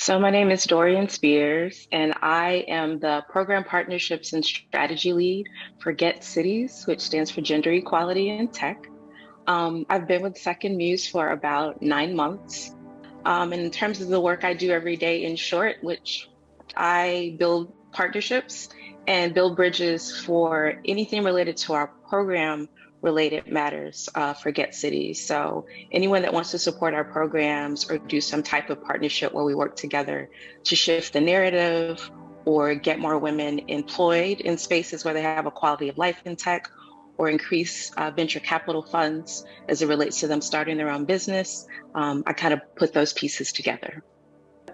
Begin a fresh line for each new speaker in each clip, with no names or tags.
So my name is Dorian Spears, and I am the Program Partnerships and Strategy Lead for Get Cities, which stands for Gender Equality in Tech. I've been with SecondMuse for about 9 months. And in terms of the work I do every day, in short, which I build partnerships and build bridges for anything related to our program related matters for Get Cities. So anyone that wants to support our programs or do some type of partnership where we work together to shift the narrative or get more women employed in spaces where they have a quality of life in tech or increase venture capital funds as it relates to them starting their own business. I kind of put those pieces together.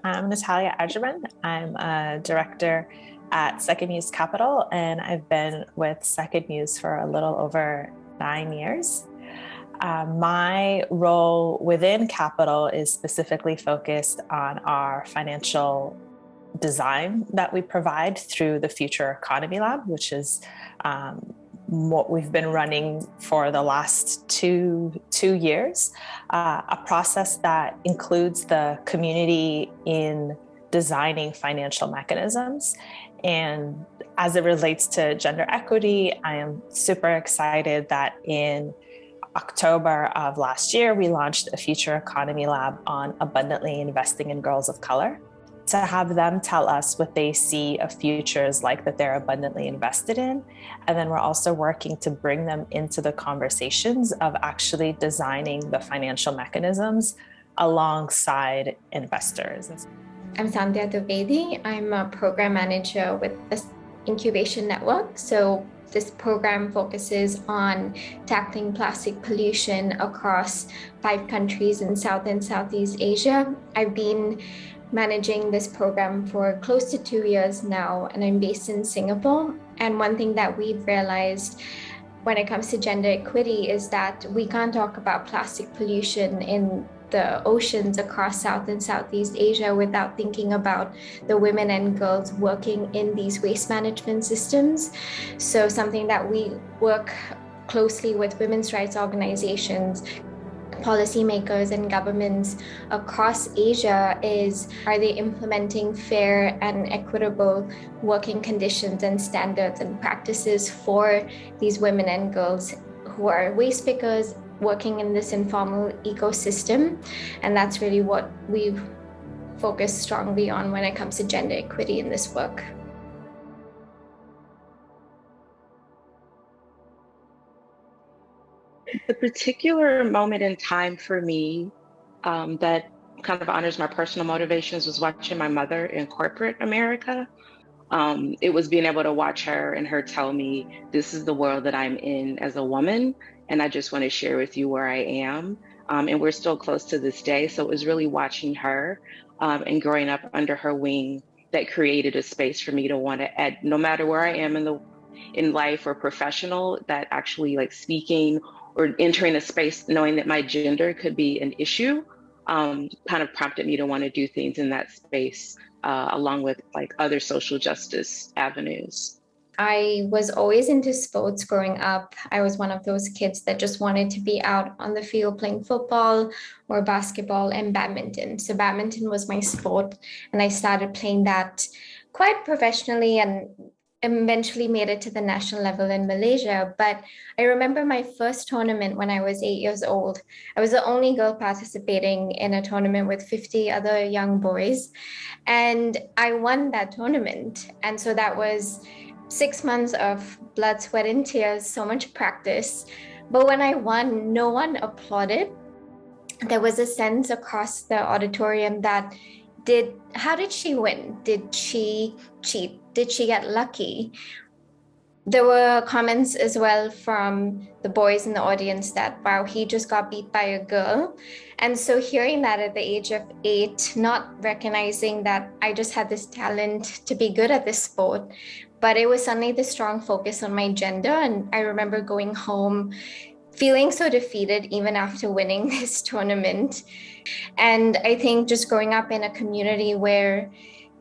I'm Natalia Arjomond. I'm a director at SecondMuse Capital, and I've been with SecondMuse for a little over 9 years. My role within Capital is specifically focused on our financial design that we provide through the Future Economy Lab, which is what we've been running for the last two years, a process that includes the community in designing financial mechanisms. And as it relates to gender equity, I am super excited that in October of last year, we launched a Future Economy Lab on abundantly investing in girls of color, to have them tell us what they see of futures like that they're abundantly invested in. And then we're also working to bring them into the conversations of actually designing the financial mechanisms alongside investors.
I'm Sandhya Dovedy. I'm a program manager with the Incubation Network. So this program focuses on tackling plastic pollution across 5 countries in South and Southeast Asia. I've been managing this program for close to 2 years now, and I'm based in Singapore. And one thing that we've realized when it comes to gender equity is that we can't talk about plastic pollution in the oceans across South and Southeast Asia without thinking about the women and girls working in these waste management systems. So something that we work closely with women's rights organizations, policymakers and governments across Asia is, are they implementing fair and equitable working conditions and standards and practices for these women and girls who are waste pickers working in this informal ecosystem? And that's really what we focus strongly on when it comes to gender equity in this work.
The particular moment in time for me that kind of honors my personal motivations was watching my mother in corporate America. It was being able to watch her and her tell me, this is the world that I'm in as a woman, and I just want to share with you where I am. And we're still close to this day. So it was really watching her and growing up under her wing that created a space for me to want to add, no matter where I am in life or professional, that actually like speaking or entering a space knowing that my gender could be an issue kind of prompted me to want to do things in that space along with like other social justice avenues.
I was always into sports growing up. I was one of those kids that just wanted to be out on the field playing football or basketball and badminton. So badminton was my sport, and I started playing that quite professionally and eventually made it to the national level in Malaysia. But I remember my first tournament when I was 8 years old. I was the only girl participating in a tournament with 50 other young boys. And I won that tournament. And so that was 6 months of blood, sweat, and tears, so much practice. But when I won, no one applauded. There was a sense across the auditorium that how did she win? Did she cheat? Did she get lucky? There were comments as well from the boys in the audience that, wow, he just got beat by a girl. And so hearing that at the age of 8, not recognizing that I just had this talent to be good at this sport, but it was suddenly the strong focus on my gender. And I remember going home feeling so defeated even after winning this tournament. And I think just growing up in a community where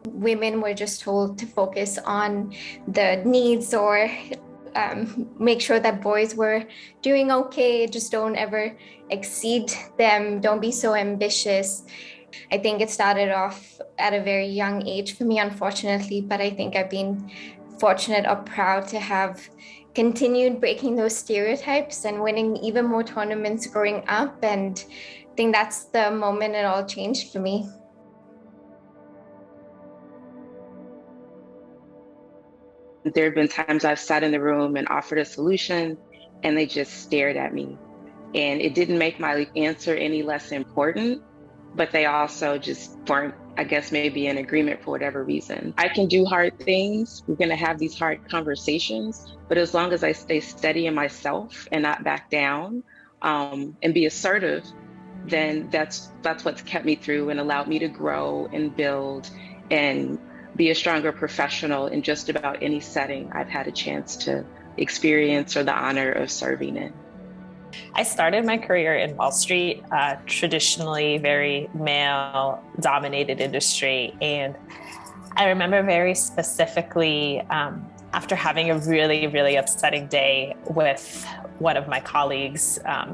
women were just told to focus on the needs or make sure that boys were doing okay, just don't ever exceed them, don't be so ambitious. I think it started off at a very young age for me, unfortunately, but I think I've been fortunate or proud to have continued breaking those stereotypes and winning even more tournaments growing up. And I think that's the moment it all changed for me.
There have been times I've sat in the room and offered a solution and they just stared at me. And it didn't make my answer any less important, but they also just weren't, I guess, maybe in agreement for whatever reason. I can do hard things. We're going to have these hard conversations, but as long as I stay steady in myself and not back down, and be assertive, then that's what's kept me through and allowed me to grow and build and be a stronger professional in just about any setting I've had a chance to experience or the honor of serving in.
I started my career in Wall Street, traditionally very male-dominated industry. And I remember very specifically after having a really, really upsetting day with one of my colleagues, I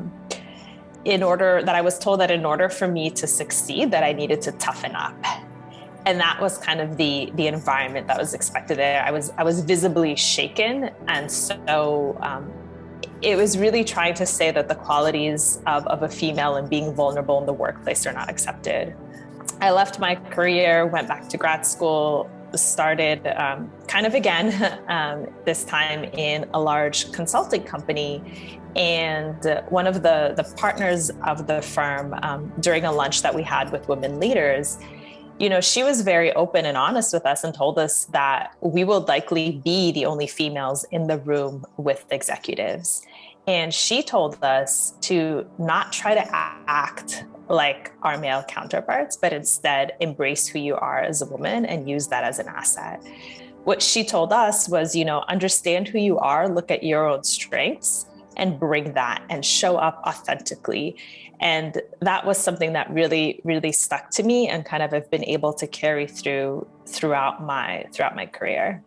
was told that in order for me to succeed, that I needed to toughen up. And that was kind of the environment that was expected there. I was visibly shaken. And so it was really trying to say that the qualities of a female and being vulnerable in the workplace are not accepted. I left my career, went back to grad school, started kind of again, this time in a large consulting company. And one of the partners of the firm, during a lunch that we had with women leaders, she was very open and honest with us and told us that we will likely be the only females in the room with executives. And she told us to not try to act like our male counterparts, but instead embrace who you are as a woman and use that as an asset. What she told us was, understand who you are, look at your own strengths, and bring that and show up authentically. And that was something that really, really stuck to me and kind of have been able to carry throughout my career.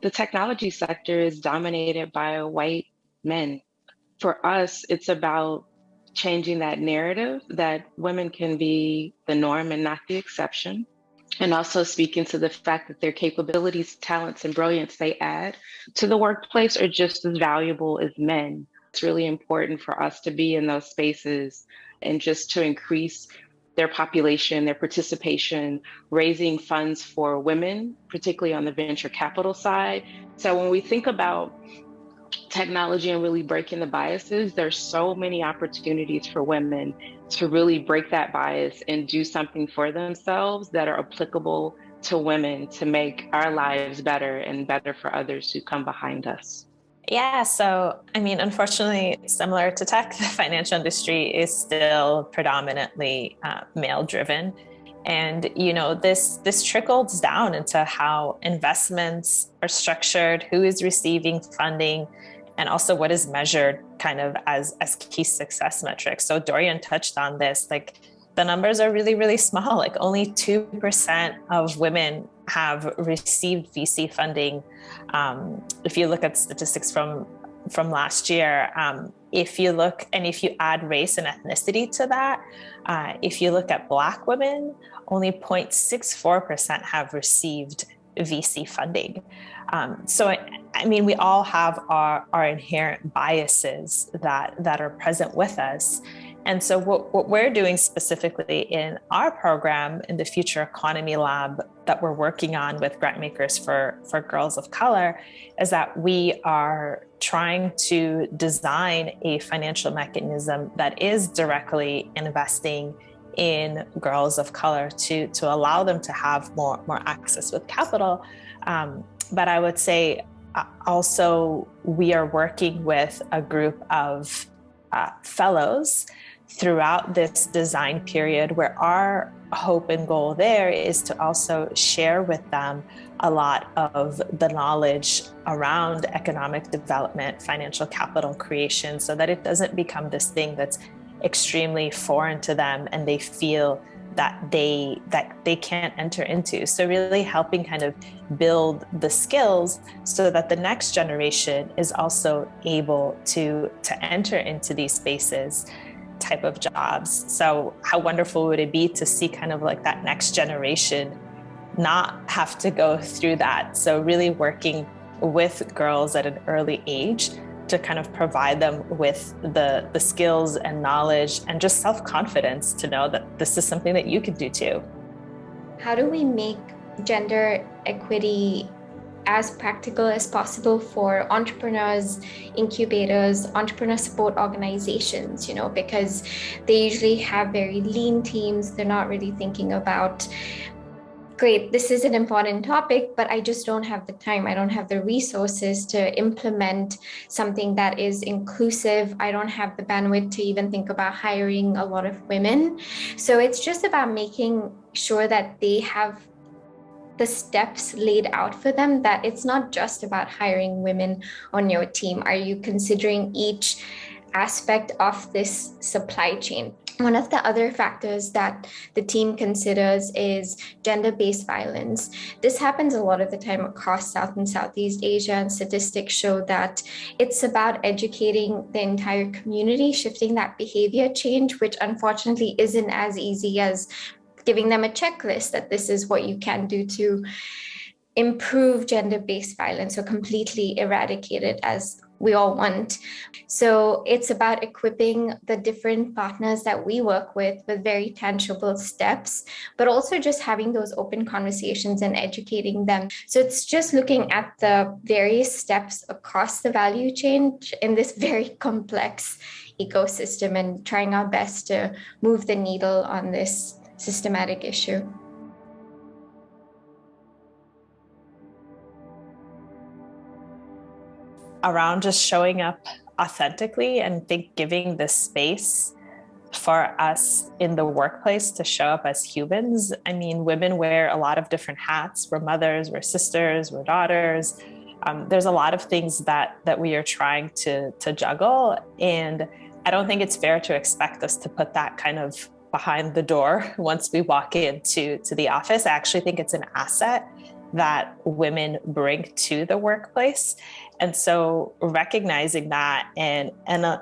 The technology sector is dominated by white men. For us, it's about changing that narrative that women can be the norm and not the exception. And also speaking to the fact that their capabilities, talents, and brilliance they add to the workplace are just as valuable as men. It's really important for us to be in those spaces and just to increase their population, their participation, raising funds for women, particularly on the venture capital side. So when we think about technology and really breaking the biases, there's so many opportunities for women to really break that bias and do something for themselves that are applicable to women to make our lives better and better for others who come behind us.
Yeah, so unfortunately, similar to tech, the financial industry is still predominantly male-driven. And this trickles down into how investments are structured, who is receiving funding, and also what is measured kind of as key success metrics. So Dorian touched on this, the numbers are really, really small. Only 2% of women have received VC funding. If you look at statistics from last year, if you add race and ethnicity to that, if you look at Black women, only 0.64% have received VC funding. So we all have our inherent biases that are present with us. And so what we're doing specifically in our program in the Future Economy Lab that we're working on with grantmakers for girls of color is that we are trying to design a financial mechanism that is directly investing in girls of color to allow them to have more access with capital. But I would say also we are working with a group of fellows throughout this design period, where our hope and goal there is to also share with them a lot of the knowledge around economic development, financial capital creation, so that it doesn't become this thing that's extremely foreign to them and they feel that they can't enter into. So really helping kind of build the skills so that the next generation is also able to enter into these spaces type of jobs. So how wonderful would it be to see kind of like that next generation not have to go through that? So really working with girls at an early age to kind of provide them with the skills and knowledge and just self-confidence to know that this is something that you can do too.
How do we make gender equity as practical as possible for entrepreneurs, incubators, entrepreneur support organizations, because they usually have very lean teams. They're not really thinking about, great, this is an important topic, but I just don't have the time. I don't have the resources to implement something that is inclusive. I don't have the bandwidth to even think about hiring a lot of women. So it's just about making sure that they have the steps laid out for them, that it's not just about hiring women on your team. Are you considering each aspect of this supply chain? One of the other factors that the team considers is gender-based violence. This happens a lot of the time across South and Southeast Asia, and statistics show that it's about educating the entire community, shifting that behavior change, which unfortunately isn't as easy as giving them a checklist that this is what you can do to improve gender-based violence or completely eradicate it, as we all want. So it's about equipping the different partners that we work with very tangible steps, but also just having those open conversations and educating them. So it's just looking at the various steps across the value chain in this very complex ecosystem and trying our best to move the needle on this systematic issue.
Around just showing up authentically and giving the space for us in the workplace to show up as humans. I mean, women wear a lot of different hats. We're mothers, we're sisters, we're daughters. There's a lot of things that we are trying to juggle. And I don't think it's fair to expect us to put that kind of behind the door once we walk into the office. I actually think it's an asset that women bring to the workplace. And so recognizing that and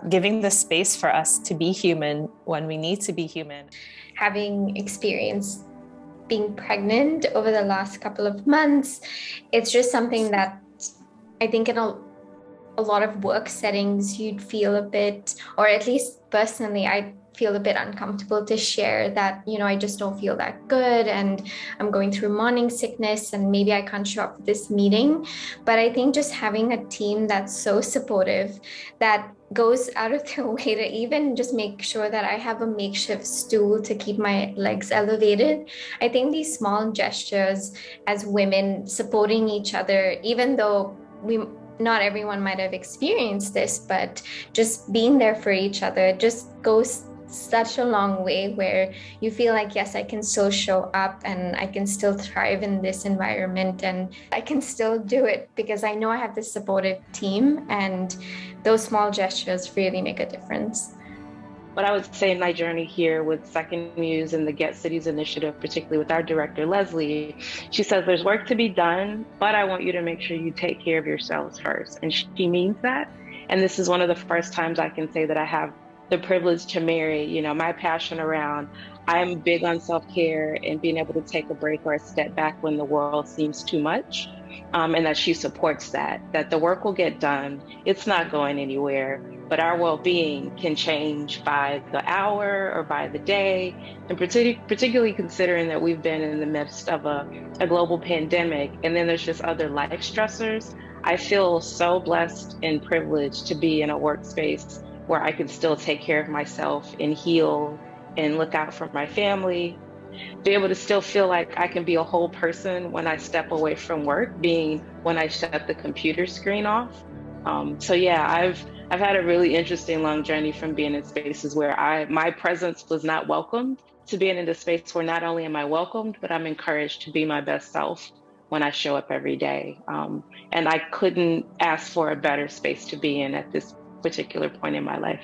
giving the space for us to be human when we need to be human.
Having experienced being pregnant over the last couple of months, it's just something that I think in a lot of work settings, you'd feel a bit, or at least personally, I feel a bit uncomfortable to share that, I just don't feel that good and I'm going through morning sickness and maybe I can't show up for this meeting. But I think just having a team that's so supportive, that goes out of their way to even just make sure that I have a makeshift stool to keep my legs elevated. I think these small gestures as women supporting each other, even though not everyone might have experienced this, but just being there for each other just goes such a long way, where you feel like, yes, I can still show up and I can still thrive in this environment and I can still do it because I know I have this supportive team, and those small gestures really make a difference.
What I would say in my journey here with SecondMuse and the Get Cities initiative, particularly with our director, Leslie, she says there's work to be done, but I want you to make sure you take care of yourselves first. And she means that. And this is one of the first times I can say that I have the privilege to marry, my passion around, I'm big on self-care and being able to take a break or a step back when the world seems too much. And that she supports that the work will get done. It's not going anywhere, but our well-being can change by the hour or by the day. And particularly considering that we've been in the midst of a global pandemic, and then there's just other life stressors. I feel so blessed and privileged to be in a workspace where I can still take care of myself and heal and look out for my family, be able to still feel like I can be a whole person when I step away from work, being when I shut the computer screen off. So yeah, I've had a really interesting long journey from being in spaces where my presence was not welcomed, to being in a space where not only am I welcomed, but I'm encouraged to be my best self when I show up every day. And I couldn't ask for a better space to be in at this particular point in my life.